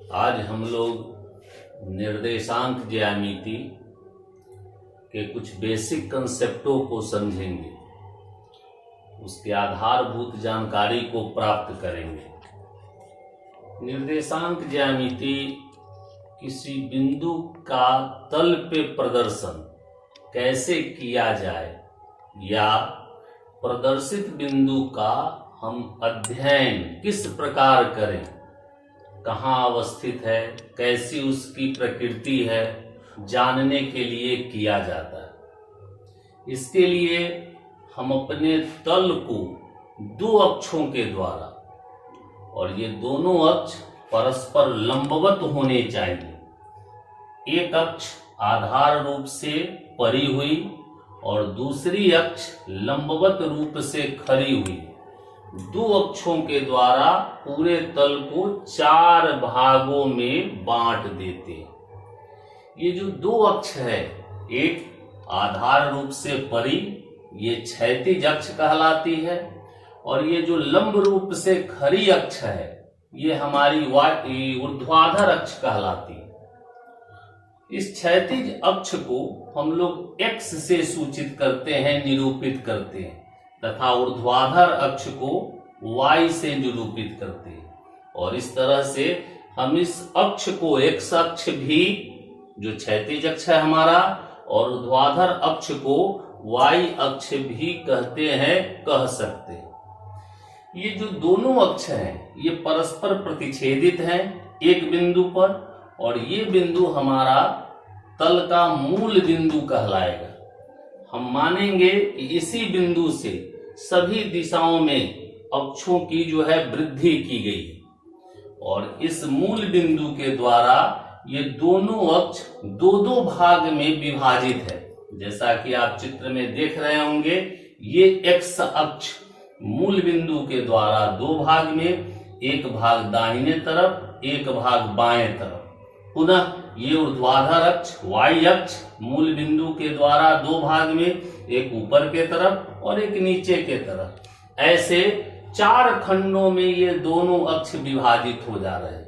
आज हम लोग निर्देशांक ज्यामिति के कुछ बेसिक कंसेप्टों को समझेंगे, उसके आधारभूत जानकारी को प्राप्त करेंगे। निर्देशांक ज्यामिति किसी बिंदु का तल पे प्रदर्शन कैसे किया जाए या प्रदर्शित बिंदु का हम अध्ययन किस प्रकार करें, कहाँ अवस्थित है, कैसी उसकी प्रकृति है, जानने के लिए किया जाता है। इसके लिए हम अपने तल को दो अक्षों के द्वारा, और ये दोनों अक्ष परस्पर लंबवत होने चाहिए। एक अक्ष आधार रूप से परी हुई और दूसरी अक्ष लंबवत रूप से खड़ी हुई। दो अक्षों के द्वारा पूरे तल को चार भागों में बांट देते हैं। ये जो दो अक्ष है, एक आधार रूप से परी, ये क्षैतिज अक्ष कहलाती है, और ये जो लंब रूप से खड़ी अक्ष है, ये हमारी ऊर्ध्वाधर अक्ष कहलाती है। इस क्षैतिज अक्ष को हम लोग x से सूचित करते हैं, निरूपित करते हैं, तथा ऊर्ध्वाधर अक्ष को y से निरूपित करते हैं। और इस तरह से हम इस अक्ष को x अक्ष भी, जो क्षैतिज अक्ष है हमारा, और ऊर्ध्वाधर अक्ष को y अक्ष भी कहते हैं, कह सकते हैं। ये जो दोनों अक्ष हैं, ये परस्पर प्रतिच्छेदित हैं एक बिंदु पर, और ये बिंदु हमारा तल का मूल बिंदु कहलाएगा। हम मानेंगे कि इसी बिंदु से सभी दिशाओं में अक्षों की जो है वृद्धि की गई, और इस मूल बिंदु के द्वारा ये दोनों अक्ष दो दो भाग में विभाजित है। जैसा कि आप चित्र में देख रहे होंगे, ये x अक्ष मूल बिंदु के द्वारा दो भाग में, एक भाग दाहिने तरफ, एक भाग बाएं तरफ। पुनः ये ऊर्ध्वाधर अक्ष y अक्ष मूल बिंदु के द्वारा दो भाग में, एक ऊपर के तरफ और एक नीचे के तरफ। ऐसे चार खंडों में ये दोनों अक्ष विभाजित हो जा रहे हैं।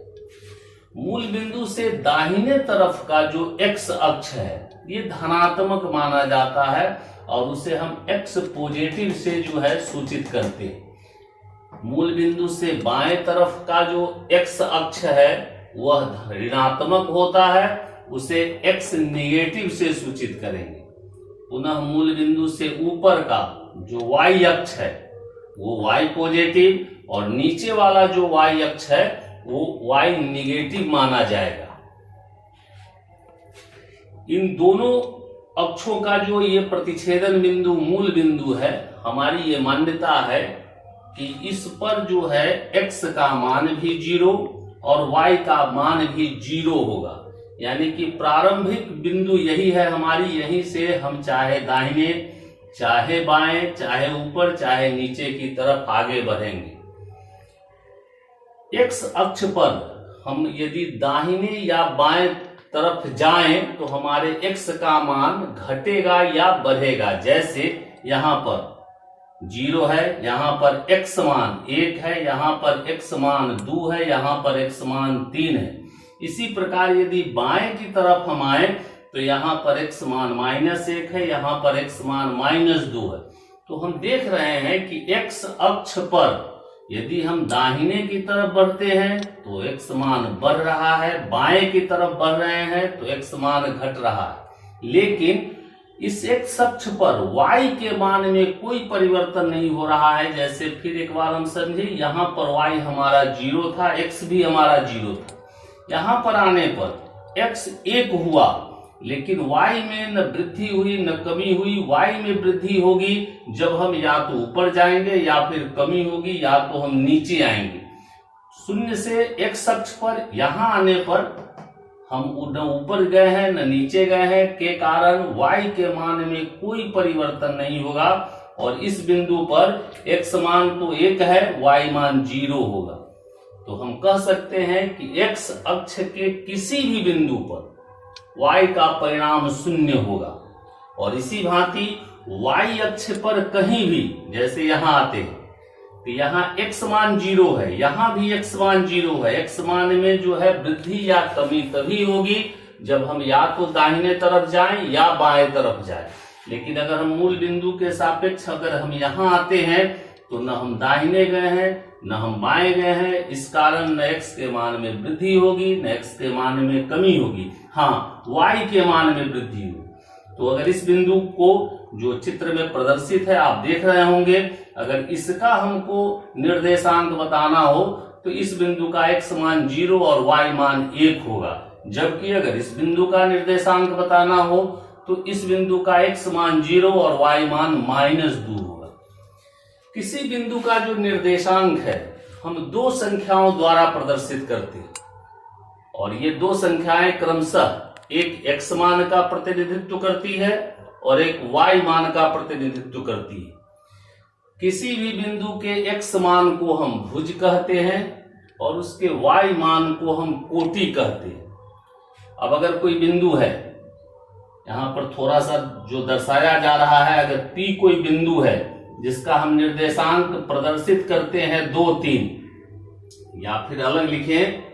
मूल बिंदु से दाहिने तरफ का जो x अक्ष है, ये धनात्मक माना जाता है, और उसे हम x पॉजिटिव से जो है सूचित करते हैं। मूल बिंदु से बाएं तरफ का जो x अक्ष है वह ऋणात्मक होता है, उसे x नेगेटिव से सूचित करेंगे। पुनः मूल बिंदु से ऊपर का जो y अक्ष है वो y पॉजिटिव, और नीचे वाला जो y अक्ष है वो y नेगेटिव माना जाएगा। इन दोनों अक्षों का जो ये प्रतिच्छेदन बिंदु मूल बिंदु है, हमारी ये मान्यता है कि इस पर जो है x का मान भी 0 और y का मान भी 0 होगा। यानी कि प्रारंभिक बिंदु यही है हमारी, यहीं से हम चाहे दाहिने, चाहे बाएं, चाहे ऊपर, चाहे नीचे की तरफ आगे बढ़ेंगे। x अक्ष पर हम यदि दाहिने या बाएं तरफ जाएं तो हमारे x का मान घटेगा या बढ़ेगा। जैसे यहाँ पर 0 है, यहाँ पर x मान 1 है, यहाँ पर x मान 2 है, यहाँ पर x मान 3 है। इसी प्रकार यदि बाएं की तरफ हम आए तो यहाँ पर x मान -1 है, यहाँ पर x मान -2 है। तो हम देख रहे हैं कि x अक्ष पर यदि हम दाहिने की तरफ बढ़ते हैं तो x मान बढ़ रहा है, बाएं की तरफ बढ़ रहे हैं तो x मान घट रहा है। लेकिन इस x अक्ष पर y के मान में कोई परिवर्तन नहीं हो रहा है। जैसे फिर एक बार हम समझे, यहाँ पर y हमारा 0 था, x भी हमारा 0 था। यहाँ पर आने पर x 1 हुआ, लेकिन y में न वृद्धि हुई न कमी हुई। y में वृद्धि होगी जब हम या तो ऊपर जाएंगे, या फिर कमी होगी या तो हम नीचे आएंगे। शून्य से x अक्ष पर यहाँ आने पर हम न ऊपर गए हैं न नीचे गए हैं, के कारण y के मान में कोई परिवर्तन नहीं होगा, और इस बिंदु पर x मान तो 1 है, y मान 0 होगा। तो हम कह सकते हैं कि x अक्ष के किसी भी बिंदु पर y का परिणाम 0 होगा। और इसी भांति y अक्ष पर कहीं भी, जैसे यहाँ आते हैं कि यहाँ x मान 0 है, यहाँ भी x मान 0 है। x मान में जो है वृद्धि या कमी तभी होगी जब हम या तो दाहिने तरफ जाएं या बाएं तरफ जाएं। लेकिन अगर हम मूल बिंदु के सापेक्ष अगर हम यहाँ आते हैं तो न हम दाहिने गए हैं न हम बाएं गए हैं, इस कारण न x के मान में वृद्धि होगी न x के मान में कमी होगी, हाँ y के मान में वृद्धि होगी। तो अगर इस बिंदु को जो चित्र में प्रदर्शित है आप देख रहे होंगे, अगर इसका हमको निर्देशांक बताना हो तो इस बिंदु का x मान 0 और y मान 1 होगा। जबकि अगर इस बिंदु का निर्देशांक बताना हो तो इस बिंदु का x मान 0 और y मान -2 होगा। किसी बिंदु का जो निर्देशांक है हम दो संख्याओं द्वारा प्रदर्शित करते हैं और ये दो संख्याएं क्रमशः एक x मान का प्रतिनिधित्व करती है और एक y मान का प्रतिनिधित्व करती है। किसी भी बिंदु के x मान को हम भुज कहते हैं और उसके y मान को हम कोटि कहते हैं। अब अगर कोई बिंदु है, यहाँ पर थोड़ा सा जो दर्शाया जा रहा है, अगर P कोई बिंदु है जिसका हम निर्देशांक प्रदर्शित करते हैं 2, 3 या फिर अलग लिखें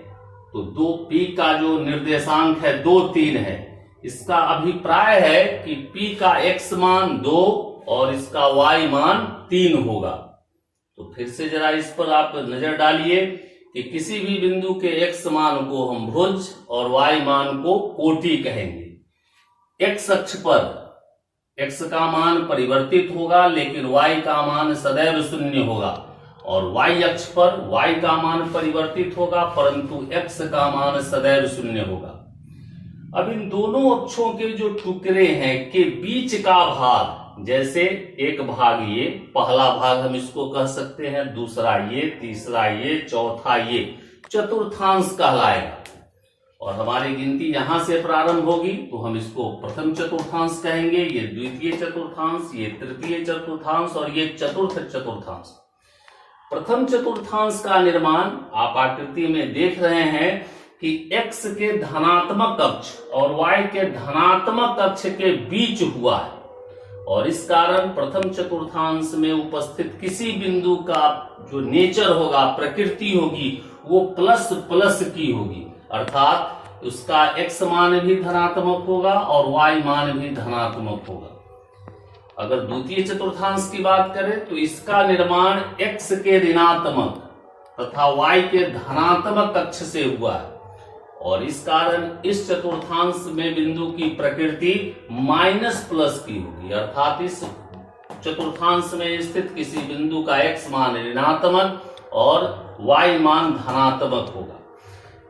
तो 2P का जो निर्देशांक है 2, 3 है। इसका अभिप्राय है कि P का x मान 2 और इसका y मान 3 होगा। तो फिर से जरा इस पर आप नजर डालिए कि किसी भी बिंदु के x मान को हम भुज और y मान को कोटि कहेंगे। x अक्ष पर x का मान परिवर्तित होगा लेकिन y का मान सदैव 0 होगा और y अक्ष पर y का मान परिवर्तित होगा परंतु x का मान सदैव 0 होगा। अब इन दोनों अक्षों के जो टुकड़े हैं के बीच का भाग, जैसे एक भाग ये, पहला भाग हम इसको कह सकते हैं, दूसरा ये, तीसरा ये, चौथा ये, चतुर्थांश कहलाएगा। और हमारी गिनती यहां से प्रारंभ होगी तो हम इसको प्रथम चतुर्थांश कहेंगे, ये द्वितीय चतुर्थांश, ये तृतीय चतुर्थांश और ये चतुर्थ चतुर्थांश। प्रथम चतुर्थांश का निर्माण आप आकृति में देख रहे हैं कि x के धनात्मक अक्ष और y के धनात्मक अक्ष के बीच हुआ है और इस कारण प्रथम चतुर्थांश में उपस्थित किसी बिंदु का जो नेचर होगा, प्रकृति होगी, वो प्लस प्लस की होगी, अर्थात उसका x मान भी धनात्मक होगा और y मान भी धनात्मक होगा। अगर द्वितीय चतुर्थांश की बात करें तो इसका निर्माण x के ऋणात्मक तथा y के धनात्मक अक्ष से हुआ है और इस कारण इस चतुर्थांश में बिंदु की प्रकृति माइनस प्लस की होगी, अर्थात इस चतुर्थांश में स्थित किसी बिंदु का x मान ऋणात्मक और y मान धनात्मक होगा।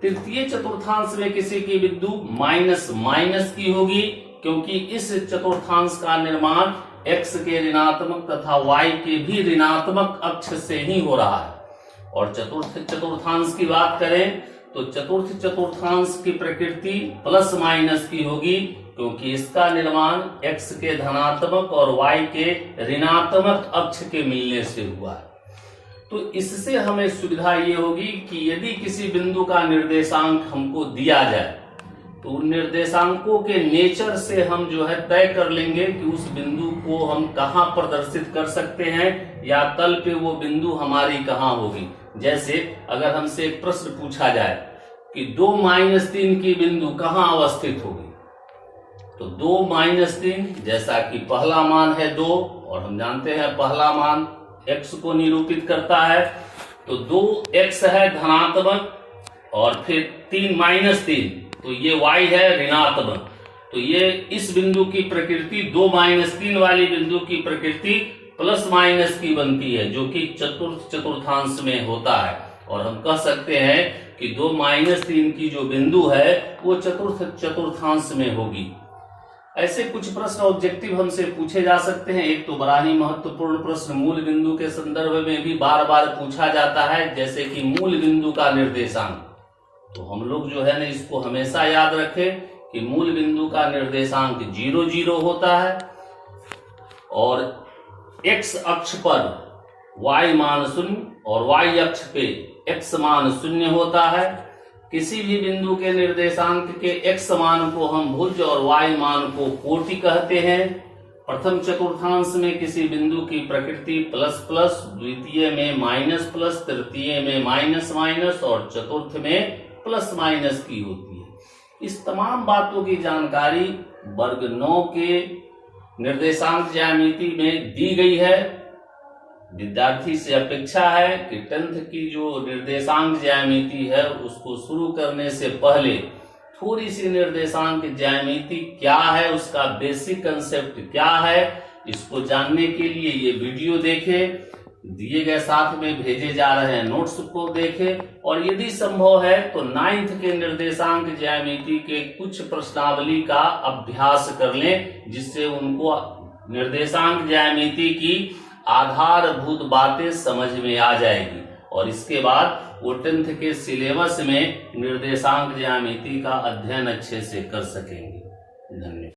तृतीय चतुर्थांश में किसी की बिंदु माइनस माइनस की होगी क्योंकि इस चतुर्थांश का निर्माण x के ऋणात्मक तथा y के भी ऋणात्मक अक्ष से ही हो रहा है। और चतुर्थ चतुर्थांश की बात करें तो चतुर्थ चतुर्थांश की प्रकृति प्लस माइनस की होगी क्योंकि इसका निर्माण x के धनात्मक और y के ऋणात्मक अक्ष के मिलने से हुआ है। तो इससे हमें सुविधा ये होगी कि यदि किसी बिंदु का निर्देशांक हमको दिया जाए तो उन निर्देशांकों के नेचर से हम जो है तय कर लेंगे कि उस बिंदु को हम कहाँ प्रदर्शित कर सकते हैं या तल पे वो बिंदु हमारी कहाँ होगी। जैसे अगर हमसे एक प्रश्न पूछा जाए कि 2-3 की बिंदु कहाँ अवस्थित होगी, तो 2-3 जैसा कि पहला मान है 2 और हम जानते हैं पहला मान x को निरूपित करता है, तो 2x है धनात्मक और फिर 3 तो ये y है ऋणात्मक। तो ये इस बिंदु की प्रकृति 2-3 वाली बिंदु की प्रकृति प्लस माइनस की बनती है जो कि चतुर्थ चतुर्थांश में होता है और हम कह सकते हैं कि 2-3 की जो बिंदु है वो चतुर्थ चतुर्थांश में होगी। ऐसे कुछ प्रश्न ऑब्जेक्टिव हमसे पूछे जा सकते हैं। एक तो बड़ा ही महत्वपूर्ण प्रश्न मूल बिंदु के संदर्भ में भी बार बार पूछा जाता है, जैसे कि मूल बिंदु का निर्देशांक। तो हम लोग जो है ना इसको हमेशा याद रखें कि मूल बिंदु का निर्देशांक 0, 0 होता है और x अक्ष पर y मान 0 और y अक्ष पे x मान 0 होता है। किसी भी बिंदु के निर्देशांक के x मान को हम भुज और y मान को कोटि कहते हैं प्रथम चतुर्थांश में किसी बिंदु की प्रकृति प्लस प्लस, द्वितीय में माइनस प्लस, तृतीय में माइनस माइनस और चतुर्थ में प्लस माइनस की होती है। इस तमाम बातों की जानकारी वर्ग 9 के निर्देशांक ज्यामिति में दी गई है। विद्यार्थी से अपेक्षा है कि 10th की जो निर्देशांक ज्यामिति है उसको शुरू करने से पहले थोड़ी सी निर्देशांक ज्यामिति क्या है, उसका बेसिक कंसेप्ट क्या है, इसको जानने के लिए ये वीडियो देखें, दिए गए साथ में भेजे जा रहे नोट्स को देखें और यदि संभव है तो 9th के निर्देशांक ज्यामिति के कुछ प्रश्नावली का अभ्यास कर लें, जिससे उनको निर्देशांक ज्यामिति की आधारभूत बातें समझ में आ जाएगी और इसके बाद वो 10th के सिलेबस में निर्देशांक ज्यामिति का अध्ययन अच्छे से कर सकेंगे। धन्यवाद।